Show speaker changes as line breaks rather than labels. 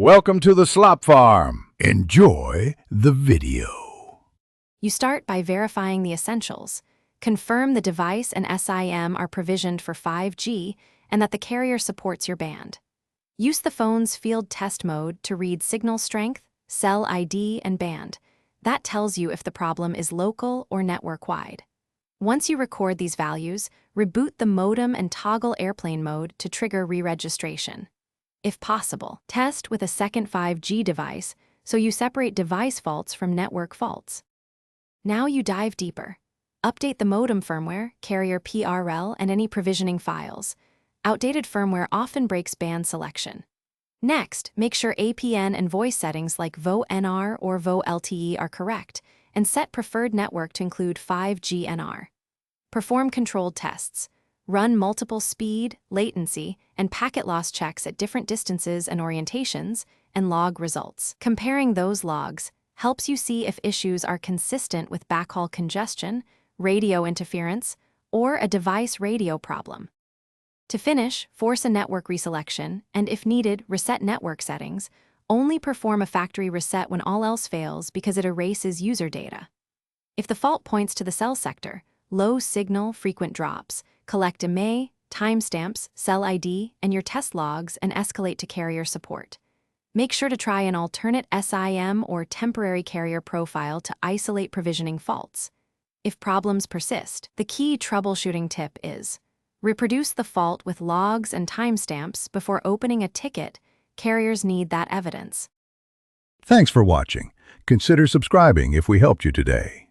Welcome to the Slop Farm. Enjoy the video.
You start by verifying the essentials. Confirm the device and SIM are provisioned for 5G and that the carrier supports your band. Use the phone's field test mode to read signal strength, cell ID, and band. That tells you if the problem is local or network-wide. Once you record these values, reboot the modem and toggle airplane mode to trigger re-registration. If possible, test with a second 5G device so you separate device faults from network faults. Now you dive deeper. Update the modem firmware, carrier PRL, and any provisioning files. Outdated firmware often breaks band selection. Next, make sure APN and voice settings like VoNR or VoLTE are correct, and set preferred network to include 5G NR. Perform controlled tests. Run multiple speed, latency, and packet loss checks at different distances and orientations, and log results. Comparing those logs helps you see if issues are consistent with backhaul congestion, radio interference, or a device radio problem. To finish, force a network reselection, and if needed, reset network settings. Only perform a factory reset when all else fails because it erases user data. If the fault points to the cell sector, low signal, frequent drops, collect IMEI, timestamps, cell ID, and your test logs and escalate to carrier support. Make sure to try an alternate SIM or temporary carrier profile to isolate provisioning faults. If problems persist, the key troubleshooting tip is reproduce the fault with logs and timestamps before opening a ticket. Carriers need that evidence.
Thanks for watching. Consider subscribing if we helped you today.